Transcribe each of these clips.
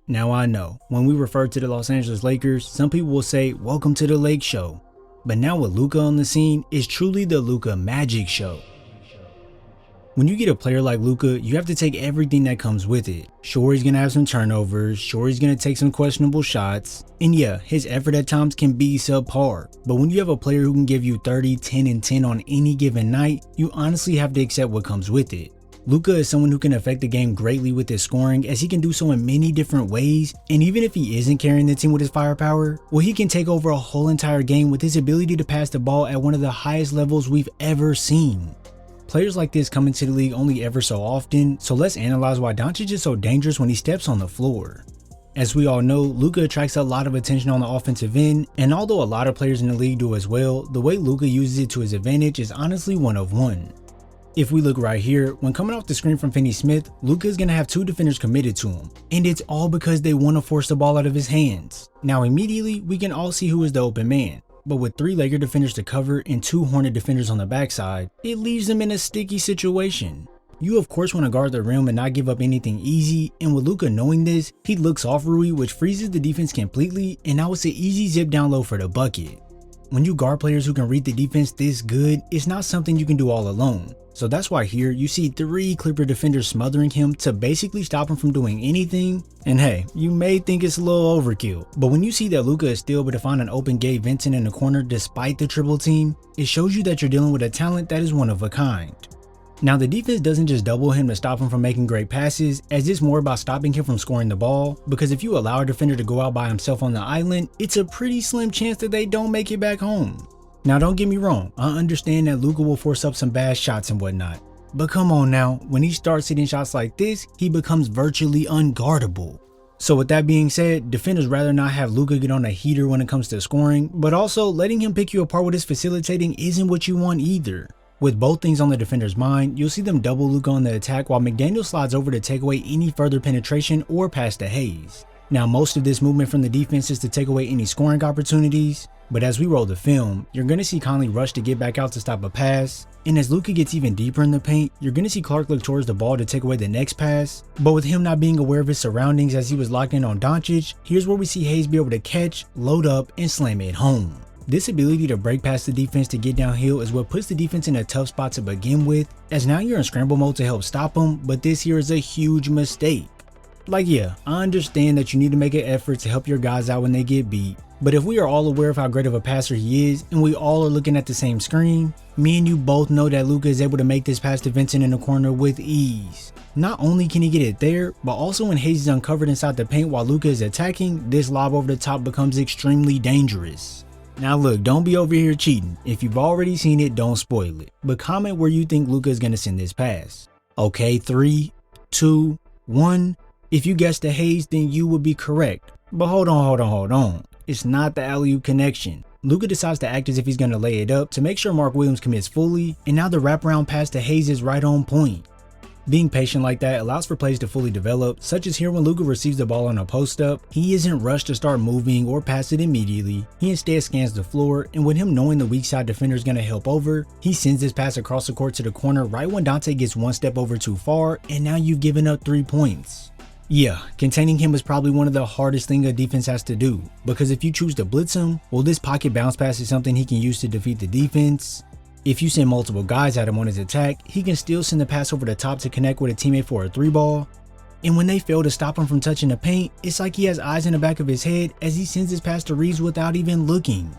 Now I know, when we refer to the Los Angeles Lakers, some people will say, welcome to the Lake Show. But now with Luka on the scene, it's truly the Luka Magic Show. When you get a player like Luka, you have to take everything that comes with it. Sure, he's going to have some turnovers, sure he's going to take some questionable shots, and yeah, his effort at times can be subpar. But when you have a player who can give you 30, 10, and 10 on any given night, you honestly have to accept what comes with it. Luka is someone who can affect the game greatly with his scoring, as he can do so in many different ways, and even if he isn't carrying the team with his firepower, well, he can take over a whole entire game with his ability to pass the ball at one of the highest levels we've ever seen. Players like this come into the league only ever so often, so let's analyze why Doncic is so dangerous when he steps on the floor. As we all know, Luka attracts a lot of attention on the offensive end, and although a lot of players in the league do as well, the way Luka uses it to his advantage is honestly one of one. If we look right here, when coming off the screen from Finney-Smith, Luka is going to have two defenders committed to him, and it's all because they want to force the ball out of his hands. Now immediately, we can all see who is the open man, but with 3 Laker defenders to cover and 2 Hornet defenders on the backside, it leaves them in a sticky situation. You of course want to guard the rim and not give up anything easy, and with Luka knowing this, he looks off Rui, which freezes the defense completely, and now it's an easy zip down low for the bucket. When you guard players who can read the defense this good, it's not something you can do all alone. So that's why here you see 3 Clipper defenders smothering him to basically stop him from doing anything. And hey, you may think it's a little overkill, but when you see that Luka is still able to find an open Gabe Vincent in the corner despite the triple team, it shows you that you're dealing with a talent that is one of a kind. Now the defense doesn't just double him to stop him from making great passes, as it's more about stopping him from scoring the ball, because if you allow a defender to go out by himself on the island, it's a pretty slim chance that they don't make it back home. Now don't get me wrong, I understand that Luka will force up some bad shots and whatnot, but come on now, when he starts hitting shots like this, he becomes virtually unguardable. So with that being said, defenders rather not have Luka get on a heater when it comes to scoring, but also letting him pick you apart with his facilitating isn't what you want either. With both things on the defender's mind, you'll see them double Luka on the attack while McDaniel slides over to take away any further penetration or pass to Hayes. Now most of this movement from the defense is to take away any scoring opportunities, but as we roll the film, you're going to see Conley rush to get back out to stop a pass, and as Luka gets even deeper in the paint, you're going to see Clark look towards the ball to take away the next pass, but with him not being aware of his surroundings as he was locked in on Doncic, here's where we see Hayes be able to catch, load up, and slam it home. This ability to break past the defense to get downhill is what puts the defense in a tough spot to begin with, as now you're in scramble mode to help stop them, but this here is a huge mistake. Like yeah, I understand that you need to make an effort to help your guys out when they get beat, but if we are all aware of how great of a passer he is, and we all are looking at the same screen, me and you both know that Luka is able to make this pass to Vincent in the corner with ease. Not only can he get it there, but also when Hayes is uncovered inside the paint while Luka is attacking, this lob over the top becomes extremely dangerous. Now look, don't be over here cheating. If you've already seen it, don't spoil it, but comment where you think Luka is going to send this pass. Okay, 3, 2, 1. If you guessed the Hayes, then you would be correct. But hold on. It's not the alley-oop connection. Luka decides to act as if he's going to lay it up to make sure Mark Williams commits fully, and now the wraparound pass to Hayes is right on point. Being patient like that allows for plays to fully develop, such as here when Luka receives the ball on a post-up, he isn't rushed to start moving or pass it immediately. He instead scans the floor, and with him knowing the weak side defender is going to help over, he sends this pass across the court to the corner right when Dante gets one step over too far, and now you've given up 3 points. Yeah, containing him is probably one of the hardest things a defense has to do, because if you choose to blitz him, well, this pocket bounce pass is something he can use to defeat the defense. If you send multiple guys at him on his attack, he can still send the pass over the top to connect with a teammate for a 3-ball. And when they fail to stop him from touching the paint, it's like he has eyes in the back of his head as he sends his pass to Reeves without even looking.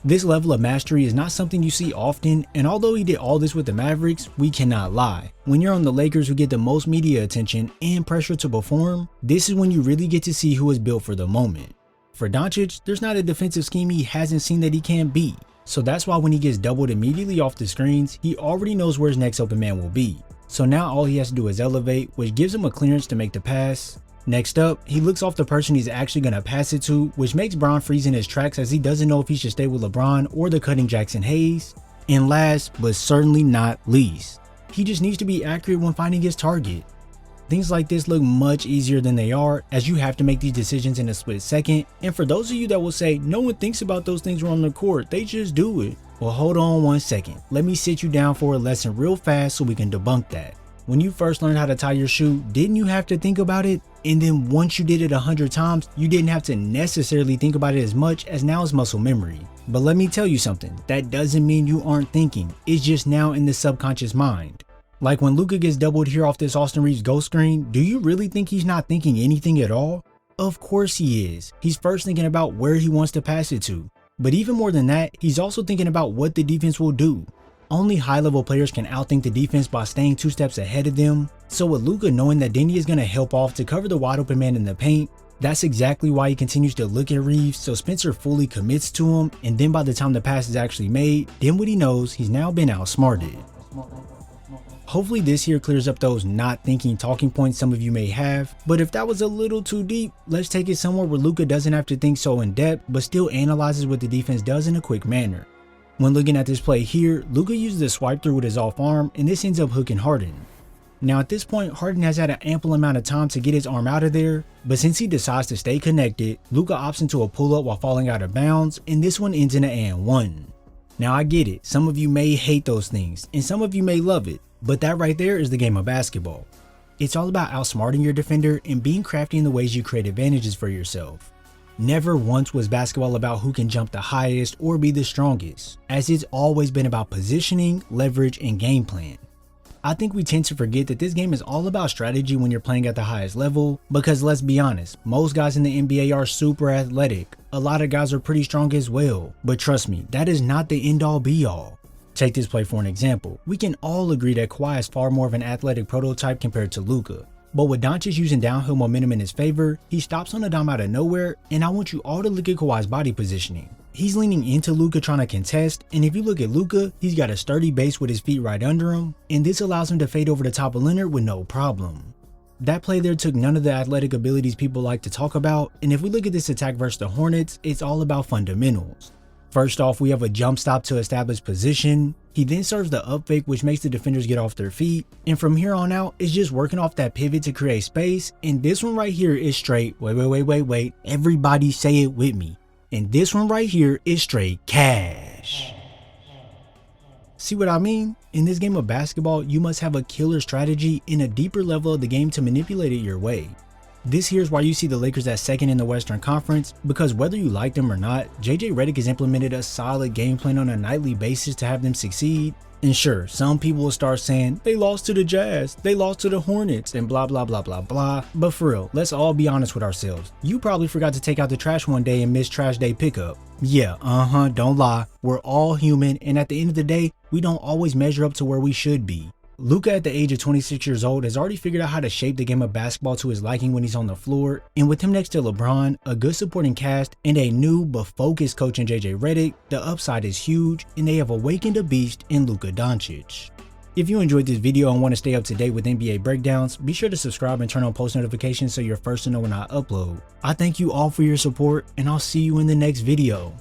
This level of mastery is not something you see often, and although he did all this with the Mavericks, we cannot lie. When you're on the Lakers who get the most media attention and pressure to perform, this is when you really get to see who is built for the moment. For Doncic, there's not a defensive scheme he hasn't seen that he can't beat. So that's why when he gets doubled immediately off the screens, he already knows where his next open man will be. So now all he has to do is elevate, which gives him a clearance to make the pass. Next up, he looks off the person he's actually going to pass it to, which makes Bron freeze in his tracks as he doesn't know if he should stay with LeBron or the cutting Jackson Hayes. And last, but certainly not least, he just needs to be accurate when finding his target. Things like this look much easier than they are, as you have to make these decisions in a split second, and for those of you that will say no one thinks about those things on the court, they just do it. Well, hold on one second, let me sit you down for a lesson real fast so we can debunk that. When you first learned how to tie your shoe, didn't you have to think about it? and then once you did it 100 times, you didn't have to necessarily think about it as much, as now it's muscle memory. But let me tell you something, that doesn't mean you aren't thinking, it's just now in the subconscious mind. Like when Luka gets doubled here off this Austin Reeves ghost screen, do you really think he's not thinking anything at all? Of course he is. He's first thinking about where he wants to pass it to. But even more than that, he's also thinking about what the defense will do. Only high-level players can outthink the defense by staying 2 steps ahead of them. So with Luka knowing that Denny is going to help off to cover the wide open man in the paint, that's exactly why he continues to look at Reeves, so Spencer fully commits to him, and then by the time the pass is actually made, Dinwiddie knows he's now been outsmarted. Hopefully this here clears up those not thinking talking points some of you may have, but if that was a little too deep, let's take it somewhere where Luka doesn't have to think so in depth, but still analyzes what the defense does in a quick manner. When looking at this play here, Luka uses a swipe through with his off arm, and this ends up hooking Harden. Now at this point, Harden has had an ample amount of time to get his arm out of there, but since he decides to stay connected, Luka opts into a pull up while falling out of bounds, and this one ends in an and one. Now I get it, some of you may hate those things, and some of you may love it, but that right there is the game of basketball. It's all about outsmarting your defender and being crafty in the ways you create advantages for yourself. Never once was basketball about who can jump the highest or be the strongest, as it's always been about positioning, leverage, and game plan. I think we tend to forget that this game is all about strategy when you're playing at the highest level, because let's be honest, most guys in the NBA are super athletic. A lot of guys are pretty strong as well, but trust me, that is not the end all be all. Take this play for an example. We can all agree that Kawhi is far more of an athletic prototype compared to Luka. But with Doncic using downhill momentum in his favor, he stops on a dime out of nowhere, and I want you all to look at Kawhi's body positioning. He's leaning into Luka trying to contest, and if you look at Luka, he's got a sturdy base with his feet right under him, and this allows him to fade over the top of Leonard with no problem. That play there took none of the athletic abilities people like to talk about, and if we look at this attack versus the Hornets, it's all about fundamentals. First off, we have a jump stop to establish position. He then serves the up fake, which makes the defenders get off their feet. And from here on out, it's just working off that pivot to create space. And this one right here is straight, wait, everybody say it with me. And this one right here is straight cash. See what I mean? In this game of basketball, you must have a killer strategy and a deeper level of the game to manipulate it your way. This here's why you see the Lakers at second in the Western Conference, because whether you like them or not, JJ Redick has implemented a solid game plan on a nightly basis to have them succeed. And sure, some people will start saying, they lost to the Jazz, they lost to the Hornets, and blah blah blah blah blah. But for real, let's all be honest with ourselves. You probably forgot to take out the trash one day and missed trash day pickup. Yeah, don't lie. We're all human, and at the end of the day, we don't always measure up to where we should be. Luka at the age of 26 years old has already figured out how to shape the game of basketball to his liking when he's on the floor, and with him next to LeBron, a good supporting cast, and a new but focused coach in JJ Redick, the upside is huge, and they have awakened a beast in Luka Doncic. If you enjoyed this video and want to stay up to date with NBA breakdowns, be sure to subscribe and turn on post notifications so you're first to know when I upload. I thank you all for your support, and I'll see you in the next video.